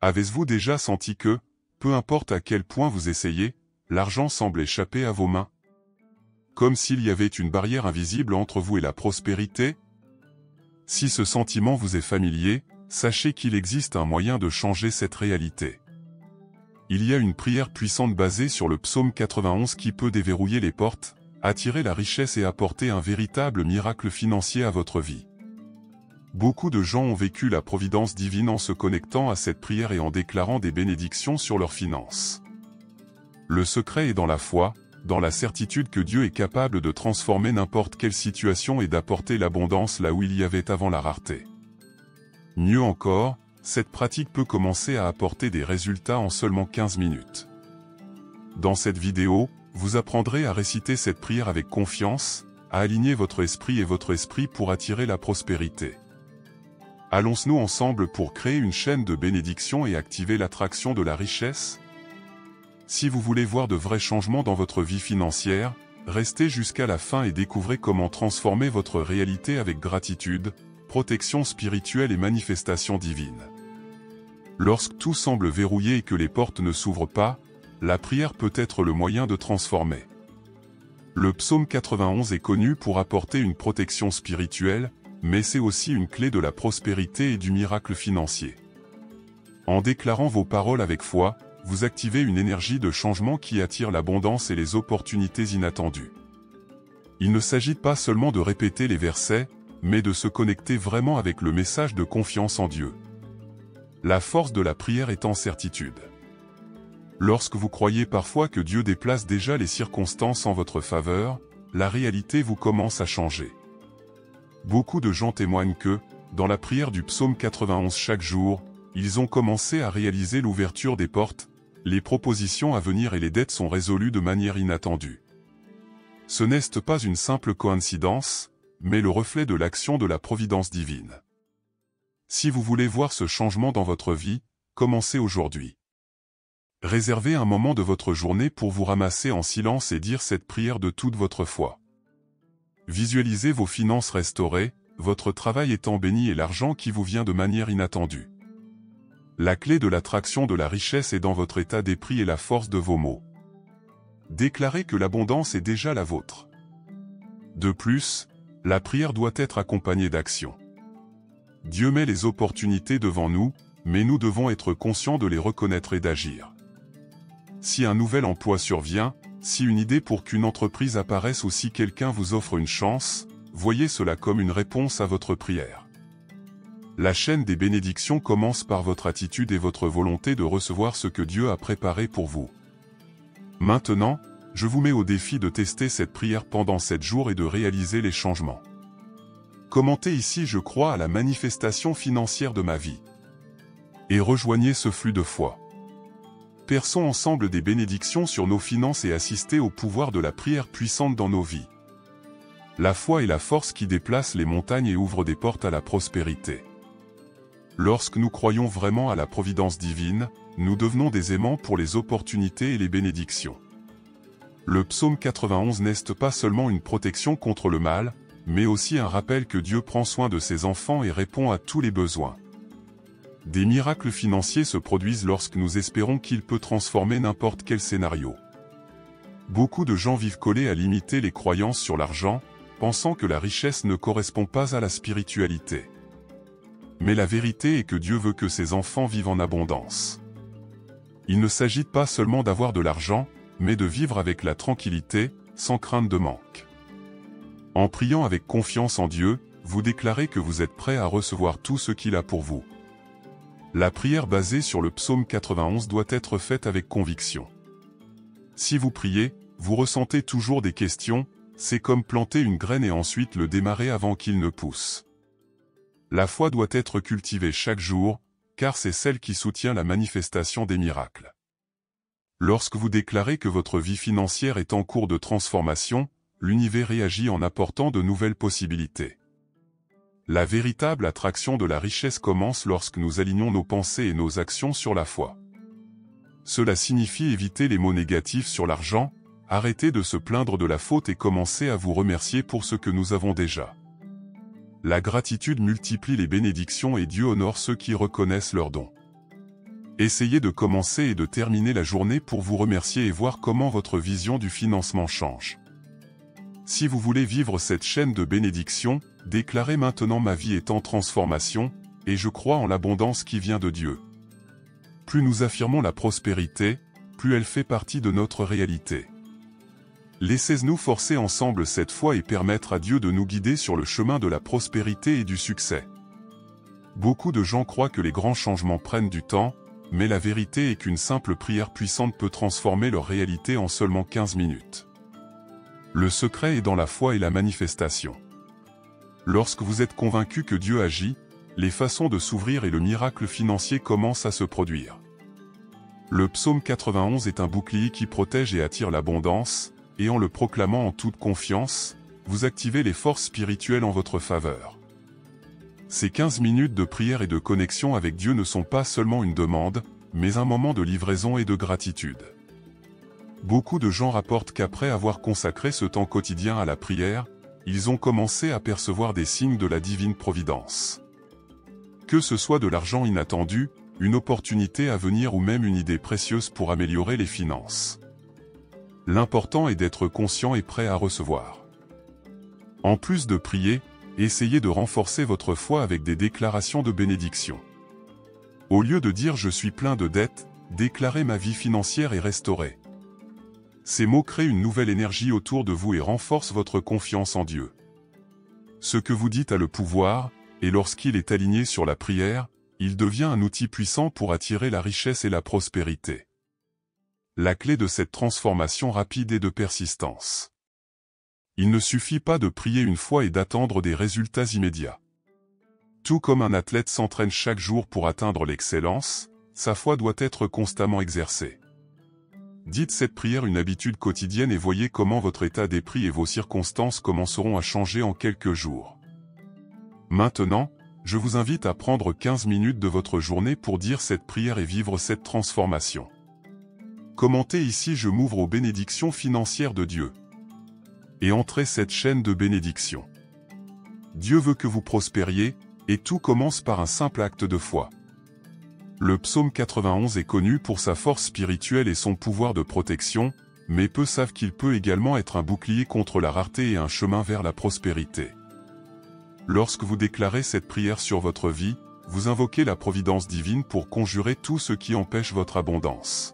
Avez-vous déjà senti que, peu importe à quel point vous essayez, l'argent semble échapper à vos mains? Comme s'il y avait une barrière invisible entre vous et la prospérité? Si ce sentiment vous est familier, sachez qu'il existe un moyen de changer cette réalité. Il y a une prière puissante basée sur le psaume 91 qui peut déverrouiller les portes, attirer la richesse et apporter un véritable miracle financier à votre vie. Beaucoup de gens ont vécu la providence divine en se connectant à cette prière et en déclarant des bénédictions sur leurs finances. Le secret est dans la foi, dans la certitude que Dieu est capable de transformer n'importe quelle situation et d'apporter l'abondance là où il y avait avant la rareté. Mieux encore, cette pratique peut commencer à apporter des résultats en seulement 15 minutes. Dans cette vidéo, vous apprendrez à réciter cette prière avec confiance, à aligner votre esprit et votre esprit pour attirer la prospérité. Allons-nous ensemble pour créer une chaîne de bénédictions et activer l'attraction de la richesse? Si vous voulez voir de vrais changements dans votre vie financière, restez jusqu'à la fin et découvrez comment transformer votre réalité avec gratitude, protection spirituelle et manifestation divine. Lorsque tout semble verrouillé et que les portes ne s'ouvrent pas, la prière peut être le moyen de transformer. Le psaume 91 est connu pour apporter une protection spirituelle, mais c'est aussi une clé de la prospérité et du miracle financier. En déclarant vos paroles avec foi, vous activez une énergie de changement qui attire l'abondance et les opportunités inattendues. Il ne s'agit pas seulement de répéter les versets, mais de se connecter vraiment avec le message de confiance en Dieu. La force de la prière est en certitude. Lorsque vous croyez parfois que Dieu déplace déjà les circonstances en votre faveur, la réalité vous commence à changer. Beaucoup de gens témoignent que, dans la prière du psaume 91 chaque jour, ils ont commencé à réaliser l'ouverture des portes, les propositions à venir et les dettes sont résolues de manière inattendue. Ce n'est pas une simple coïncidence, mais le reflet de l'action de la providence divine. Si vous voulez voir ce changement dans votre vie, commencez aujourd'hui. Réservez un moment de votre journée pour vous ramasser en silence et dire cette prière de toute votre foi. Visualisez vos finances restaurées, votre travail étant béni et l'argent qui vous vient de manière inattendue. La clé de l'attraction de la richesse est dans votre état d'esprit et la force de vos mots. Déclarez que l'abondance est déjà la vôtre. De plus, la prière doit être accompagnée d'action. Dieu met les opportunités devant nous, mais nous devons être conscients de les reconnaître et d'agir. Si un nouvel emploi survient, si une idée pour qu'une entreprise apparaisse ou si quelqu'un vous offre une chance, voyez cela comme une réponse à votre prière. La chaîne des bénédictions commence par votre attitude et votre volonté de recevoir ce que Dieu a préparé pour vous. Maintenant, je vous mets au défi de tester cette prière pendant 7 jours et de réaliser les changements. Commentez ici « Je crois à la manifestation financière de ma vie » et rejoignez ce flux de foi. Perçons ensemble des bénédictions sur nos finances et assistez au pouvoir de la prière puissante dans nos vies. La foi est la force qui déplace les montagnes et ouvre des portes à la prospérité. Lorsque nous croyons vraiment à la providence divine, nous devenons des aimants pour les opportunités et les bénédictions. Le psaume 91 n'est pas seulement une protection contre le mal, mais aussi un rappel que Dieu prend soin de ses enfants et répond à tous les besoins. Des miracles financiers se produisent lorsque nous espérons qu'il peut transformer n'importe quel scénario. Beaucoup de gens vivent collés à limiter les croyances sur l'argent, pensant que la richesse ne correspond pas à la spiritualité. Mais la vérité est que Dieu veut que ses enfants vivent en abondance. Il ne s'agit pas seulement d'avoir de l'argent, mais de vivre avec la tranquillité, sans crainte de manque. En priant avec confiance en Dieu, vous déclarez que vous êtes prêt à recevoir tout ce qu'il a pour vous. La prière basée sur le psaume 91 doit être faite avec conviction. Si vous priez, vous ressentez toujours des questions, c'est comme planter une graine et ensuite le démarrer avant qu'il ne pousse. La foi doit être cultivée chaque jour, car c'est celle qui soutient la manifestation des miracles. Lorsque vous déclarez que votre vie financière est en cours de transformation, l'univers réagit en apportant de nouvelles possibilités. La véritable attraction de la richesse commence lorsque nous alignons nos pensées et nos actions sur la foi. Cela signifie éviter les mots négatifs sur l'argent, arrêter de se plaindre de la faute et commencer à vous remercier pour ce que nous avons déjà. La gratitude multiplie les bénédictions et Dieu honore ceux qui reconnaissent leurs dons. Essayez de commencer et de terminer la journée pour vous remercier et voir comment votre vision du financement change. Si vous voulez vivre cette chaîne de bénédiction, déclarez maintenant: ma vie est en transformation, et je crois en l'abondance qui vient de Dieu. Plus nous affirmons la prospérité, plus elle fait partie de notre réalité. Laissez-nous forcer ensemble cette foi et permettre à Dieu de nous guider sur le chemin de la prospérité et du succès. Beaucoup de gens croient que les grands changements prennent du temps, mais la vérité est qu'une simple prière puissante peut transformer leur réalité en seulement 15 minutes. Le secret est dans la foi et la manifestation. Lorsque vous êtes convaincu que Dieu agit, les façons de s'ouvrir et le miracle financier commencent à se produire. Le psaume 91 est un bouclier qui protège et attire l'abondance, et en le proclamant en toute confiance, vous activez les forces spirituelles en votre faveur. Ces 15 minutes de prière et de connexion avec Dieu ne sont pas seulement une demande, mais un moment de livraison et de gratitude. Beaucoup de gens rapportent qu'après avoir consacré ce temps quotidien à la prière, ils ont commencé à percevoir des signes de la divine providence. Que ce soit de l'argent inattendu, une opportunité à venir ou même une idée précieuse pour améliorer les finances. L'important est d'être conscient et prêt à recevoir. En plus de prier, essayez de renforcer votre foi avec des déclarations de bénédiction. Au lieu de dire « je suis plein de dettes », déclarez « ma vie financière est restaurée ». Ces mots créent une nouvelle énergie autour de vous et renforcent votre confiance en Dieu. Ce que vous dites a le pouvoir, et lorsqu'il est aligné sur la prière, il devient un outil puissant pour attirer la richesse et la prospérité. La clé de cette transformation rapide est de persistance. Il ne suffit pas de prier une fois et d'attendre des résultats immédiats. Tout comme un athlète s'entraîne chaque jour pour atteindre l'excellence, sa foi doit être constamment exercée. Dites cette prière une habitude quotidienne et voyez comment votre état d'esprit et vos circonstances commenceront à changer en quelques jours. Maintenant, je vous invite à prendre 15 minutes de votre journée pour dire cette prière et vivre cette transformation. Commentez ici « Je m'ouvre aux bénédictions financières de Dieu » et entrez cette chaîne de bénédictions. Dieu veut que vous prospériez, et tout commence par un simple acte de foi. Le psaume 91 est connu pour sa force spirituelle et son pouvoir de protection, mais peu savent qu'il peut également être un bouclier contre la rareté et un chemin vers la prospérité. Lorsque vous déclarez cette prière sur votre vie, vous invoquez la providence divine pour conjurer tout ce qui empêche votre abondance.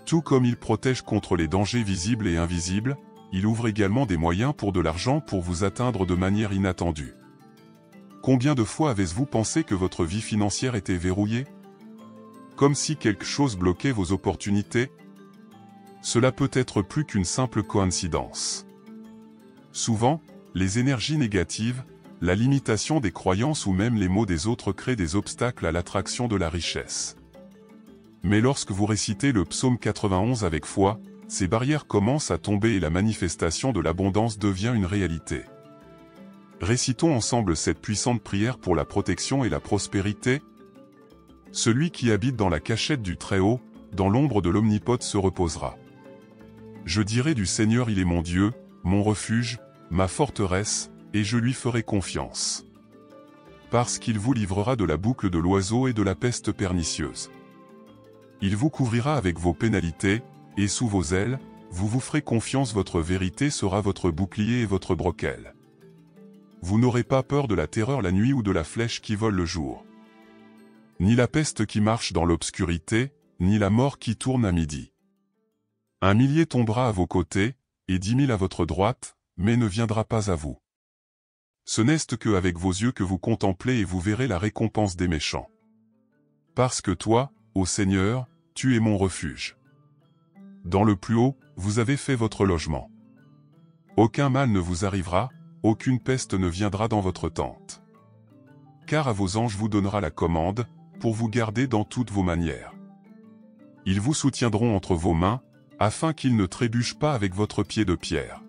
Tout comme il protège contre les dangers visibles et invisibles, il ouvre également des moyens pour de l'argent pour vous atteindre de manière inattendue. Combien de fois avez-vous pensé que votre vie financière était verrouillée? Comme si quelque chose bloquait vos opportunités? Cela peut être plus qu'une simple coïncidence. Souvent, les énergies négatives, la limitation des croyances ou même les maux des autres créent des obstacles à l'attraction de la richesse. Mais lorsque vous récitez le psaume 91 avec foi, ces barrières commencent à tomber et la manifestation de l'abondance devient une réalité. Récitons ensemble cette puissante prière pour la protection et la prospérité. Celui qui habite dans la cachette du Très-Haut, dans l'ombre de l'Omnipotente se reposera. Je dirai du Seigneur: il est mon Dieu, mon refuge, ma forteresse, et je lui ferai confiance. Parce qu'il vous livrera de la boucle de l'oiseau et de la peste pernicieuse. Il vous couvrira avec vos pénalités, et sous vos ailes, vous vous ferez confiance, votre vérité sera votre bouclier et votre broquelle. Vous n'aurez pas peur de la terreur la nuit ou de la flèche qui vole le jour. Ni la peste qui marche dans l'obscurité, ni la mort qui tourne à midi. 1 millier tombera à vos côtés, et 10 000 à votre droite, mais ne viendra pas à vous. Ce n'est que avec vos yeux que vous contemplez et vous verrez la récompense des méchants. Parce que toi, ô Seigneur, tu es mon refuge. Dans le plus haut, vous avez fait votre logement. Aucun mal ne vous arrivera, aucune peste ne viendra dans votre tente. Car à vos anges vous donnera la commande, pour vous garder dans toutes vos manières. Ils vous soutiendront entre vos mains, afin qu'ils ne trébuchent pas avec votre pied de pierre.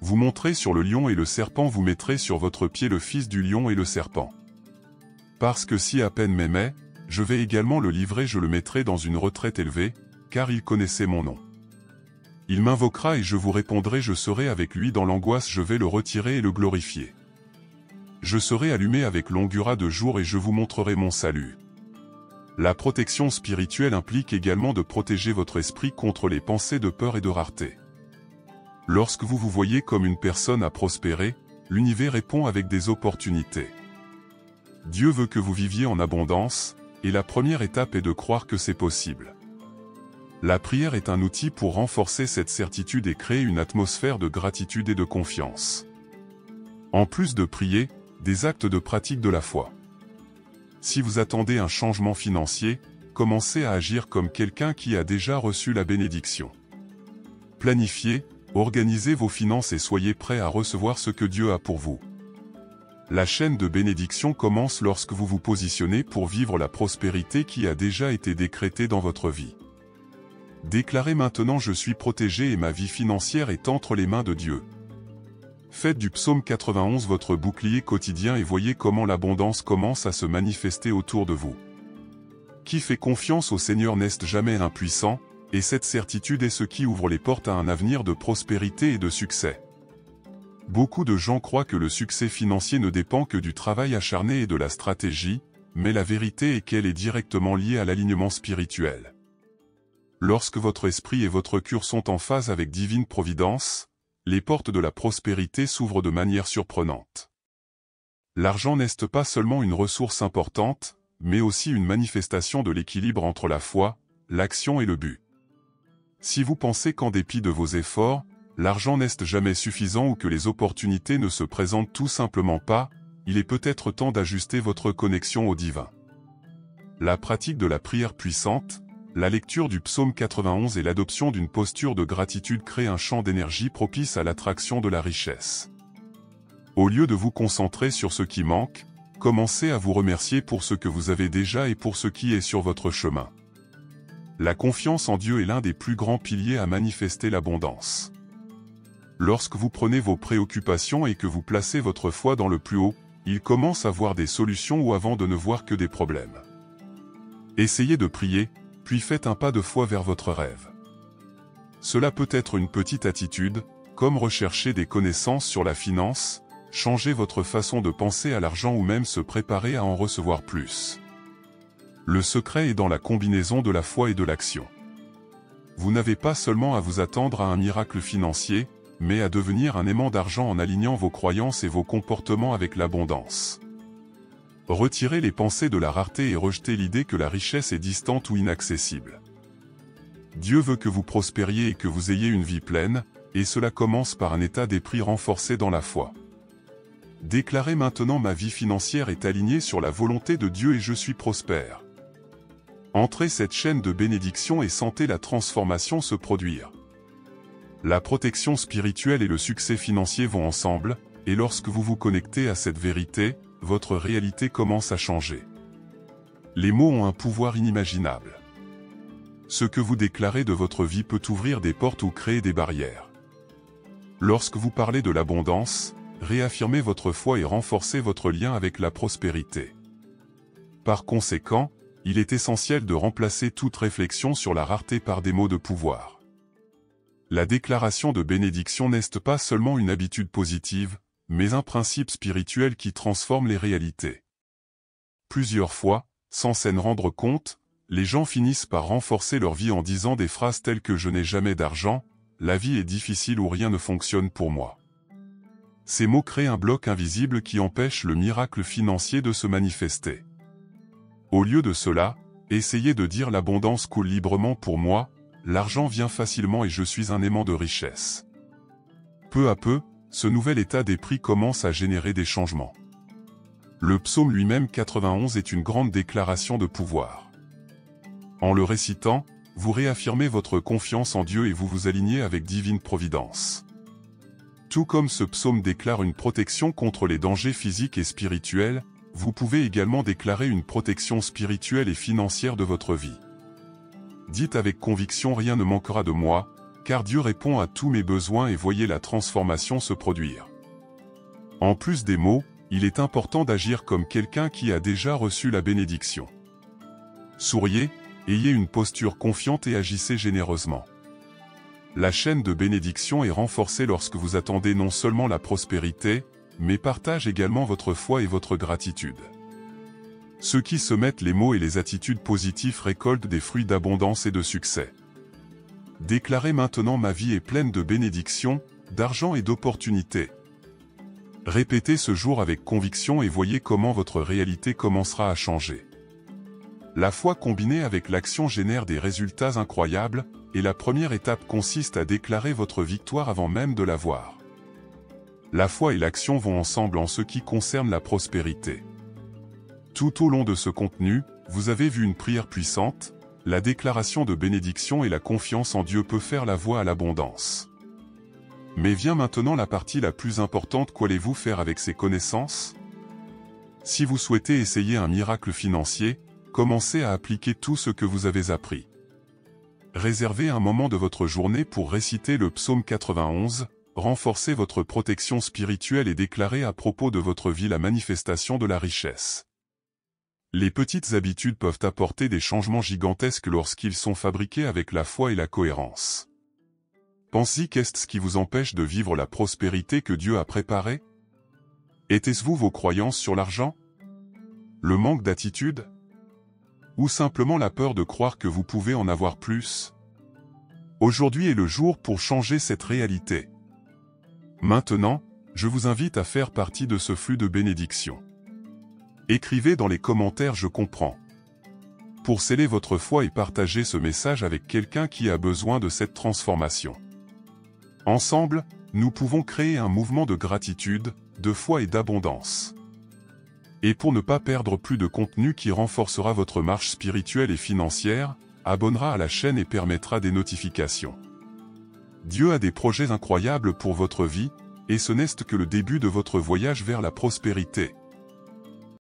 Vous monterez sur le lion et le serpent, vous mettrez sur votre pied le fils du lion et le serpent. Parce que si à peine m'aimait, je vais également le livrer, je le mettrai dans une retraite élevée, car il connaissait mon nom. Il m'invoquera et je vous répondrai, je serai avec lui dans l'angoisse, je vais le retirer et le glorifier. Je serai allumé avec longueur de jour et je vous montrerai mon salut. La protection spirituelle implique également de protéger votre esprit contre les pensées de peur et de rareté. Lorsque vous vous voyez comme une personne à prospérer, l'univers répond avec des opportunités. Dieu veut que vous viviez en abondance, et la première étape est de croire que c'est possible. La prière est un outil pour renforcer cette certitude et créer une atmosphère de gratitude et de confiance. En plus de prier, des actes de pratique de la foi. Si vous attendez un changement financier, commencez à agir comme quelqu'un qui a déjà reçu la bénédiction. Planifiez, organisez vos finances et soyez prêts à recevoir ce que Dieu a pour vous. La chaîne de bénédiction commence lorsque vous vous positionnez pour vivre la prospérité qui a déjà été décrétée dans votre vie. Déclarez maintenant: je suis protégé et ma vie financière est entre les mains de Dieu. Faites du psaume 91 votre bouclier quotidien et voyez comment l'abondance commence à se manifester autour de vous. Qui fait confiance au Seigneur n'est jamais impuissant, et cette certitude est ce qui ouvre les portes à un avenir de prospérité et de succès. Beaucoup de gens croient que le succès financier ne dépend que du travail acharné et de la stratégie, mais la vérité est qu'elle est directement liée à l'alignement spirituel. Lorsque votre esprit et votre cœur sont en phase avec divine providence, les portes de la prospérité s'ouvrent de manière surprenante. L'argent n'est pas seulement une ressource importante, mais aussi une manifestation de l'équilibre entre la foi, l'action et le but. Si vous pensez qu'en dépit de vos efforts, l'argent n'est jamais suffisant ou que les opportunités ne se présentent tout simplement pas, il est peut-être temps d'ajuster votre connexion au divin. La pratique de la prière puissante, la lecture du psaume 91 et l'adoption d'une posture de gratitude créent un champ d'énergie propice à l'attraction de la richesse. Au lieu de vous concentrer sur ce qui manque, commencez à vous remercier pour ce que vous avez déjà et pour ce qui est sur votre chemin. La confiance en Dieu est l'un des plus grands piliers à manifester l'abondance. Lorsque vous prenez vos préoccupations et que vous placez votre foi dans le plus haut, il commence à voir des solutions ou avant de ne voir que des problèmes. Essayez de prier, puis faites un pas de foi vers votre rêve. Cela peut être une petite attitude, comme rechercher des connaissances sur la finance, changer votre façon de penser à l'argent ou même se préparer à en recevoir plus. Le secret est dans la combinaison de la foi et de l'action. Vous n'avez pas seulement à vous attendre à un miracle financier, mais à devenir un aimant d'argent en alignant vos croyances et vos comportements avec l'abondance. Retirez les pensées de la rareté et rejetez l'idée que la richesse est distante ou inaccessible. Dieu veut que vous prospériez et que vous ayez une vie pleine, et cela commence par un état d'esprit renforcé dans la foi. Déclarez maintenant: ma vie financière est alignée sur la volonté de Dieu et je suis prospère. Entrez cette chaîne de bénédiction et sentez la transformation se produire. La protection spirituelle et le succès financier vont ensemble, et lorsque vous vous connectez à cette vérité, votre réalité commence à changer. Les mots ont un pouvoir inimaginable. Ce que vous déclarez de votre vie peut ouvrir des portes ou créer des barrières. Lorsque vous parlez de l'abondance, réaffirmez votre foi et renforcez votre lien avec la prospérité. Par conséquent, il est essentiel de remplacer toute réflexion sur la rareté par des mots de pouvoir. La déclaration de bénédiction n'est pas seulement une habitude positive, mais un principe spirituel qui transforme les réalités. Plusieurs fois, sans s'en rendre compte, les gens finissent par renforcer leur vie en disant des phrases telles que « je n'ai jamais d'argent »,« la vie est difficile » ou « rien ne fonctionne pour moi ». Ces mots créent un bloc invisible qui empêche le miracle financier de se manifester. Au lieu de cela, essayez de dire « l'abondance coule librement pour moi », « l'argent vient facilement et je suis un aimant de richesse ». Peu à peu, ce nouvel état d'esprit commence à générer des changements. Le psaume lui-même 91 est une grande déclaration de pouvoir. En le récitant, vous réaffirmez votre confiance en Dieu et vous vous alignez avec divine providence. Tout comme ce psaume déclare une protection contre les dangers physiques et spirituels, vous pouvez également déclarer une protection spirituelle et financière de votre vie. Dites avec conviction: rien ne manquera de moi, car Dieu répond à tous mes besoins et voyez la transformation se produire. En plus des mots, il est important d'agir comme quelqu'un qui a déjà reçu la bénédiction. Souriez, ayez une posture confiante et agissez généreusement. La chaîne de bénédiction est renforcée lorsque vous attendez non seulement la prospérité, mais partage également votre foi et votre gratitude. Ceux qui se mettent les mots et les attitudes positives récoltent des fruits d'abondance et de succès. Déclarez maintenant: ma vie est pleine de bénédictions, d'argent et d'opportunités. Répétez ce jour avec conviction et voyez comment votre réalité commencera à changer. La foi combinée avec l'action génère des résultats incroyables, et la première étape consiste à déclarer votre victoire avant même de la voir. La foi et l'action vont ensemble en ce qui concerne la prospérité. Tout au long de ce contenu, vous avez vu une prière puissante, la déclaration de bénédiction et la confiance en Dieu peut faire la voie à l'abondance. Mais vient maintenant la partie la plus importante: qu'allez-vous faire avec ces connaissances? Si vous souhaitez essayer un miracle financier, commencez à appliquer tout ce que vous avez appris. Réservez un moment de votre journée pour réciter le psaume 91, renforcez votre protection spirituelle et déclarez à propos de votre vie la manifestation de la richesse. Les petites habitudes peuvent apporter des changements gigantesques lorsqu'ils sont fabriqués avec la foi et la cohérence. Pensez-y: qu'est-ce qui vous empêche de vivre la prospérité que Dieu a préparée? Était-ce vos croyances sur l'argent? Le manque d'attitude? Ou simplement la peur de croire que vous pouvez en avoir plus? Aujourd'hui est le jour pour changer cette réalité. Maintenant, je vous invite à faire partie de ce flux de bénédictions. Écrivez dans les commentaires: je comprends, pour sceller votre foi et partager ce message avec quelqu'un qui a besoin de cette transformation. Ensemble, nous pouvons créer un mouvement de gratitude, de foi et d'abondance. Et pour ne pas perdre plus de contenu qui renforcera votre marche spirituelle et financière, abonnera à la chaîne et permettra des notifications. Dieu a des projets incroyables pour votre vie, et ce n'est que le début de votre voyage vers la prospérité.